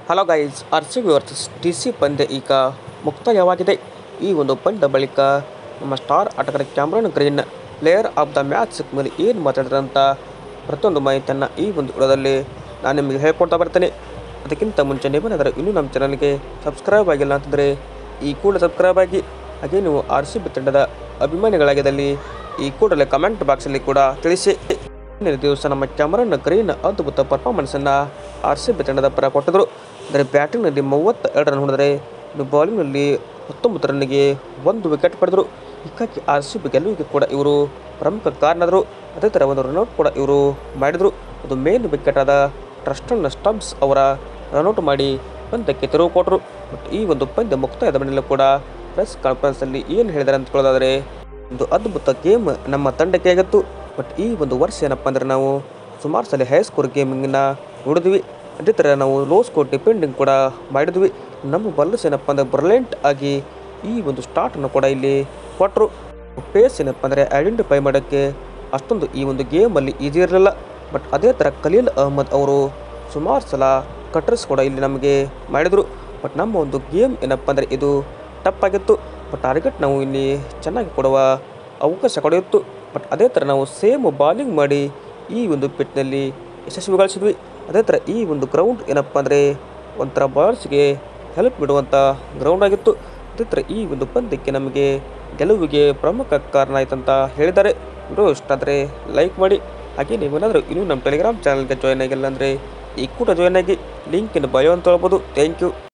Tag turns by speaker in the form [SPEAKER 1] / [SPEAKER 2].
[SPEAKER 1] Hello guys, RCB versus DC ಪಂದ್ಯ ಈಗ ಮುಕ್ತಾಯವಾಗಿದೆ. ಈ ಒಂದು ಪಂದ್ಯದ ಬಳಿಕ ನಮ್ಮ ಸ್ಟಾರ್ ಆಟಗಾರ Cameron green player of the match ಸಿಕ್ಕ ಮೇಲೆ ಏನು ಮಾತಾಡಿದ್ರೆ ಅಂತ ಪ್ರತಿಯೊಂದು ಮಾಹಿತಿಯನ್ನು ಈ ಒಂದು ವಿಡಿಯೋದಲ್ಲಿ ನಾನು ನಿಮಗೆ ಹೇಳ್ಕೊಡ್ತಾ ಬರ್ತೇನೆ. ಅದಕ್ಕಿಂತ ಮುಂಚೆ ನೀವೇನಾದರೂ ಇನ್ನೂ ನಮ್ಮ ಚಾನಲ್ಗೆ ಸಬ್ಸ್ಕ್ರೈಬ್ ಆಗಿಲ್ಲ ಅಂತಂದರೆ ಈ ಕೂಡಲೇ ಸಬ್ಸ್ಕ್ರೈಬ್ ಆಗಿ. ಹಾಗೆ ನೀವು ಆರ್‌ಸಿಬಿ ತಂಡದ ಅಭಿಮಾನಿಗಳಾಗಿದ್ದಲ್ಲಿ ಈ ಕೂಡಲೇ ಕಮೆಂಟ್ ಬಾಕ್ಸಲ್ಲಿ ಕೂಡ ತಿಳಿಸಿ. ಇಂದಿನ ದಿವಸ ನಮ್ಮ ಕ್ಯಾಮರನ್ ಗ್ರೀನ್ ಅದ್ಭುತ ಪರ್ಫಾರ್ಮೆನ್ಸನ್ನು ಆರ್‌ಸಿಬಿ ತಂಡದ ಪರ ಕೊಟ್ಟಿದ್ದರು. ಅಂದರೆ ಬ್ಯಾಟಿಂಗ್ನಲ್ಲಿ 32 ರನ್ ಹೊಡೆದರೆ ಇನ್ನು ಬೌಲಿಂಗ್ನಲ್ಲಿ 19 ರನ್ನಿಗೆ 1 ವಿಕೆಟ್ ಪಡೆದರು. ಹೀಗಾಗಿ ಆರ್‌ಸಿಬಿ ಗೆಲುವಿಗೆ ಕೂಡ ಇವರು ಪ್ರಮುಖ ಕಾರಣದರು. ಅದೇ ಥರ ಒಂದು ರನ್ಔಟ್ ಕೂಡ ಇವರು ಮಾಡಿದರು. ಅದು ಮೇನ್ ವಿಕೆಟ್ ಆದ ಟ್ರಸ್ಟನ್ ಸ್ಟಬ್ಸ್ ಅವರ ರನ್ಔಟ್ ಮಾಡಿ ಪಂದ್ಯಕ್ಕೆ ತಿರುವು ಕೊಟ್ಟರು. ಬಟ್ ಈ ಒಂದು ಪಂದ್ಯ ಮುಕ್ತಾಯದ ಮನೆಯಲ್ಲೂ ಕೂಡ ಪ್ರೆಸ್ ಕಾನ್ಫರೆನ್ಸಲ್ಲಿ ಏನು ಹೇಳಿದ್ದಾರೆ ಅಂತ ಕೇಳೋದಾದರೆ, ಒಂದು ಅದ್ಭುತ ಗೇಮ್ ನಮ್ಮ ತಂಡಕ್ಕೆ ಆಗಿತ್ತು. ಬಟ್ ಈ ಒಂದು ವರ್ಷ ಏನಪ್ಪ ಅಂದರೆ ನಾವು ಸುಮಾರು ಸಲ ಹೈ ಸ್ಕೋರ್ ಗೇಮಿಂಗನ್ನು ನೋಡಿದ್ವಿ. ಅದೇ ಥರ ನಾವು ಲೋ ಸ್ಕೋರ್ ಡಿಪೆಂಡಿಂಗ್ ಕೂಡ ಮಾಡಿದ್ವಿ. ನಮ್ಮ ಬಲ್ಲರ್ಸ್ ಏನಪ್ಪ ಅಂದರೆ ಬ್ರಿಲಿಯಂಟ್ ಆಗಿ ಈ ಒಂದು ಸ್ಟಾರ್ಟನ್ನು ಕೂಡ ಇಲ್ಲಿ ಕೊಟ್ಟರು. ಪೇಸ್ ಏನಪ್ಪ ಅಂದರೆ ಐಡೆಂಟಿಫೈ ಮಾಡೋಕ್ಕೆ ಅಷ್ಟೊಂದು ಈ ಒಂದು ಗೇಮಲ್ಲಿ ಈಸಿ ಇರಲಿಲ್ಲ. ಬಟ್ ಅದೇ ಥರ ಖಲೀಲ್ ಅಹ್ಮದ್ ಅವರು ಸುಮಾರು ಸಲ ಕಟ್ರಸ್ ಕೂಡ ಇಲ್ಲಿ ನಮಗೆ ಮಾಡಿದರು. ಬಟ್ ನಮ್ಮ ಒಂದು ಗೇಮ್ ಏನಪ್ಪ ಅಂದರೆ ಇದು ಟಫ್ ಆಗಿತ್ತು. ಬಟ್ ಟಾರ್ಗೆಟ್ ನಾವು ಇಲ್ಲಿ ಚೆನ್ನಾಗಿ ಕೊಡುವ ಅವಕಾಶ ಕೊಡೆಯಿತ್ತು. ಬಟ್ ಅದೇ ಥರ ನಾವು ಸೇಮ್ ಬಾಲಿಂಗ್ ಮಾಡಿ ಈ ಒಂದು ಪಿಚ್ನಲ್ಲಿ ಯಶಸ್ವಿಗೊಳಿಸಿದ್ವಿ. ಅದೇ ಥರ ಈ ಒಂದು ಗ್ರೌಂಡ್ ಏನಪ್ಪ ಅಂದರೆ ಒಂಥರ ಬಾಲರ್ಸ್ಗೆ ಹೆಲ್ಪ್ ಬಿಡುವಂಥ ಗ್ರೌಂಡ್ ಆಗಿತ್ತು. ಅದೇ ಥರ ಈ ಒಂದು ಪಂದ್ಯಕ್ಕೆ ನಮಗೆ ಗೆಲುವಿಗೆ ಪ್ರಮುಖ ಕಾರಣ ಆಯ್ತಂತ ಹೇಳಿದ್ದಾರೆ. ವಿಡಿಯೋ ಇಷ್ಟ ಆದರೆ ಲೈಕ್ ಮಾಡಿ. ಹಾಗೆ ನೀವೇನಾದರೂ ಇನ್ನೂ ನಮ್ಮ ಟೆಲಿಗ್ರಾಮ್ ಚಾನಲ್ಗೆ ಜಾಯ್ನ್ ಆಗಿಲ್ಲ ಅಂದರೆ ಈ ಕೂಡ ಜಾಯ್ನ್ ಆಗಿ. ಲಿಂಕಿನ ಬಯೋ ಅಂತ ಹೇಳ್ಬೋದು. Thank you.